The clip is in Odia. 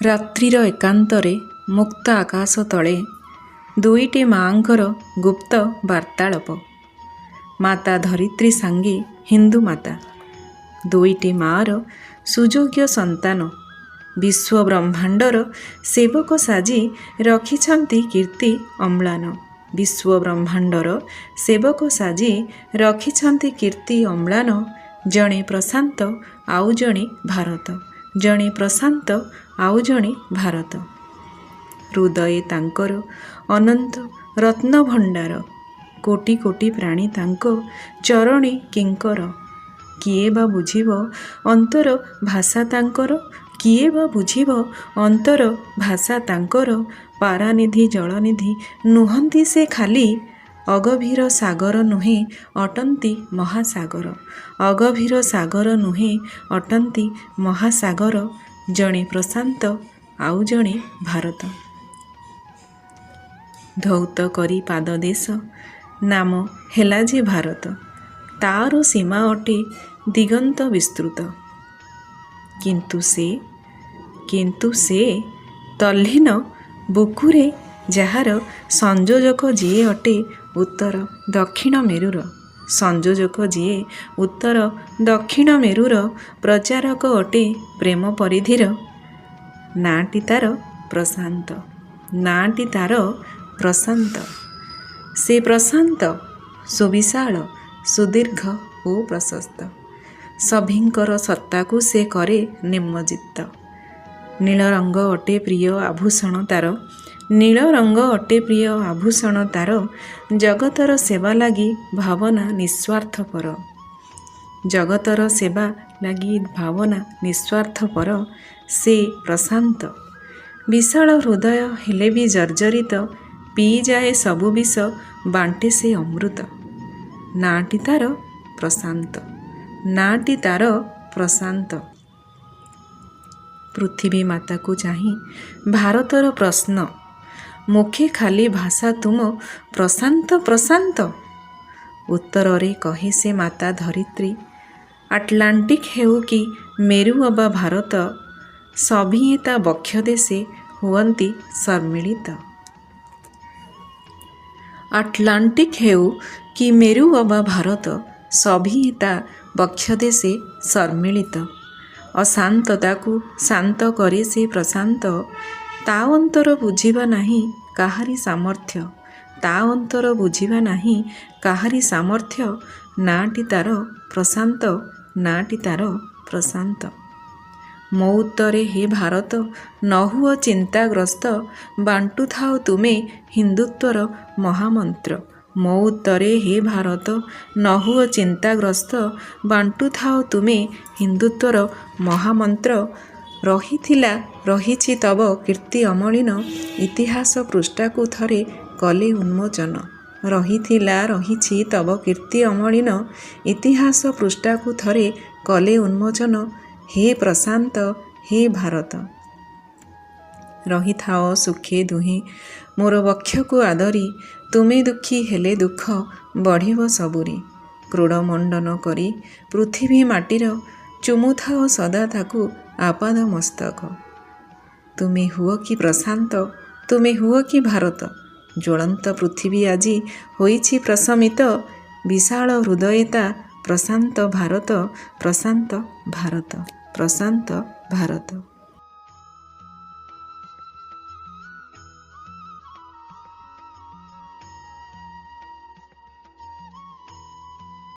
ରାତ୍ରିର ଏକାନ୍ତରେ ମୁକ୍ତ ଆକାଶ ତଳେ ଦୁଇଟି ମାଆଙ୍କର ଗୁପ୍ତ ବାର୍ତ୍ତାଳାପ। ମାତା ଧରିତ୍ରୀ ସାଙ୍ଗେ ହିନ୍ଦୁ ମାତା, ଦୁଇଟି ମାଆର ସୁଯୋଗ୍ୟ ସନ୍ତାନ ବିଶ୍ୱ ବ୍ରହ୍ମାଣ୍ଡର ସେବକ ସାଜି ରଖିଛନ୍ତି କୀର୍ତ୍ତି ଅମ୍ଳାନ। ବିଶ୍ୱ ବ୍ରହ୍ମାଣ୍ଡର ସେବକ ସାଜି ରଖିଛନ୍ତି କୀର୍ତ୍ତି ଅମ୍ଳାନ। ଜଣେ ପ୍ରଶାନ୍ତ ଆଉ ଜଣେ ଭାରତ, ଜଣେ ପ୍ରଶାନ୍ତ ଆଉ ଜଣେ ଭାରତ। ହୃଦୟେ ତାଙ୍କର ଅନନ୍ତ ରତ୍ନ ଭଣ୍ଡାର, କୋଟି କୋଟି ପ୍ରାଣୀ ତାଙ୍କ ଚରଣେ କିଙ୍କର। କିଏ ବା ବୁଝିବ ଅନ୍ତର ଭାଷା ତାଙ୍କର, କିଏ ବା ବୁଝିବ ଅନ୍ତର ଭାଷା ତାଙ୍କର। ପାରାନିଧି ଜଳନିଧି ନୁହନ୍ତି ସେ ଖାଲି, ଅଗଭୀର ସାଗର ନୁହେଁ ଅଟନ୍ତି ମହାସାଗର। ଅଗଭୀର ସାଗର ନୁହେଁ ଅଟନ୍ତି ମହାସାଗର। ଜଣେ ପ୍ରଶାନ୍ତ ଆଉ ଜଣେ ଭାରତ। ଧୌତ କରି ପାଦ ଦେଶ ନାମ ହେଲା ଯେ ଭାରତ, ତାର ସୀମା ଅଟେ ଦିଗନ୍ତ ବିସ୍ତୃତ। କିନ୍ତୁ ସେ ତଲ୍ଲୀନ ବୁକୁରେ ଯାହାର ସଂଯୋଜକ ଯିଏ ଅଟେ ଉତ୍ତର ଦକ୍ଷିଣ ମେରୁର। ସଂଯୋଜକ ଯିଏ ଉତ୍ତର ଦକ୍ଷିଣ ମେରୁର, ପ୍ରଚାରକ ଅଟେ ପ୍ରେମ ପରିଧିର। ନାଁଟି ତାର ପ୍ରଶାନ୍ତ, ନାଁଟି ତାର ପ୍ରଶାନ୍ତ। ସେ ପ୍ରଶାନ୍ତ ସୁବିଶାଳ, ସୁଦୀର୍ଘ ଓ ପ୍ରଶସ୍ତ। ସଭିଙ୍କର ସତ୍ତାକୁ ସେ କରେ ନିମଜ୍ଜିତ। ନୀଳ ରଙ୍ଗ ଅଟେ ପ୍ରିୟ ଆଭୂଷଣ ତାର, ନୀଳ ରଙ୍ଗ ଅଟେ ପ୍ରିୟ ଆଭୂଷଣ ତାର। ଜଗତର ସେବା ଲାଗି ଭାବନା ନିଃସ୍ୱାର୍ଥପର, ଜଗତର ସେବା ଲାଗି ଭାବନା ନିଃସ୍ୱାର୍ଥପର। ସେ ପ୍ରଶାନ୍ତ। ବିଶାଳ ହୃଦୟ ହେଲେ ବି ଜର୍ଜରିତ, ପିଇଯାଏ ସବୁ ବିଷ, ବାଣ୍ଟେ ସେ ଅମୃତ। ନାଁଟି ତାର ପ୍ରଶାନ୍ତ, ନାଁଟି ତାର ପ୍ରଶାନ୍ତ। ପୃଥିବୀ ମାତାକୁ ଚାହିଁ ଭାରତର ପ୍ରଶ୍ନ, ମୁଖେ ଖାଲି ଭାଷା ତୁମ ପ୍ରଶାନ୍ତ ପ୍ରଶାନ୍ତ। ଉତ୍ତରରେ କହେ ସେ ମାତା ଧରିତ୍ରୀ, ଆଟଲାଣ୍ଟିକ ହେଉ କି ମେରୁ ଅବା ଭାରତ, ସଭିଏଁ ତା ବକ୍ଷ ଦେଶେ ହୁଅନ୍ତି ସମ୍ମିଳିତ। ଆଟଲାଣ୍ଟିକ ହେଉ କି ମେରୁ ଅବା ଭାରତ, ସଭିଏଁ ତା ବକ୍ଷ ଦେଶେ ସମ୍ମିଳିତ। ଅଶାନ୍ତତାକୁ ଶାନ୍ତ କରେ ସେ ପ୍ରଶାନ୍ତ, ତା ଅନ୍ତର ବୁଝିବା ନାହିଁ କାହାରି ସାମର୍ଥ୍ୟ, ତା ଅନ୍ତର ବୁଝିବା ନାହିଁ କାହାରି ସାମର୍ଥ୍ୟ। ନାଁଟି ତାର ପ୍ରଶାନ୍ତ, ନାଁଟି ତାର ପ୍ରଶାନ୍ତ। ମୋ ଉତ୍ତରେ ହେ ଭାରତ ନ ହୁଅ ଚିନ୍ତାଗ୍ରସ୍ତ, ବାଣ୍ଟୁଥାଅ ତୁମେ ହିନ୍ଦୁତ୍ୱର ମହାମନ୍ତ୍ର। ମୋ ଉତ୍ତରେ ହେ ଭାରତ ନ ହୁଅ ଚିନ୍ତାଗ୍ରସ୍ତ, ବାଣ୍ଟୁଥାଅ ତୁମେ ହିନ୍ଦୁତ୍ୱର ମହାମନ୍ତ୍ର। ରହିଥିଲା ରହିଛି ତବ କୀର୍ତ୍ତି ଅମଳିନ, ଇତିହାସ ପୃଷ୍ଠାକୁ ଥରେ କଲେ ଉନ୍ମୋଚନ। ରହିଥିଲା ରହିଛି ତବ କୀର୍ତ୍ତି ଅମଳିନ, ଇତିହାସ ପୃଷ୍ଠାକୁ ଥରେ କଲେ ଉନ୍ମୋଚନ। ହେ ପ୍ରଶାନ୍ତ, ହେ ଭାରତ। ରହିଥାଅ ସୁଖେ ଦୁହେଁ ମୋର ବକ୍ଷକୁ ଆଦରି, ତୁମେ ଦୁଃଖୀ ହେଲେ ଦୁଃଖ ବଢ଼ିବ ସବୁରି। କ୍ରୋଡ଼ମଣ୍ଡନ କରି ପୃଥିବୀ ମାଟିର, ଚୁମୁଥାଅ ସଦା ତାକୁ ଆପାଦ ମସ୍ତକ। ତୁମେ ହୁଅ କି ପ୍ରଶାନ୍ତ, ତୁମେ ହୁଅ କି ଭାରତ। ଜ୍ୱଳନ୍ତ ପୃଥିବୀ ଆଜି ହୋଇଛି ପ୍ରଶମିତ, ବିଶାଳ ହୃଦୟେ ତା ପ୍ରଶାନ୍ତ ଭାରତ। ପ୍ରଶାନ୍ତ ଭାରତ, ପ୍ରଶାନ୍ତ ଭାରତ।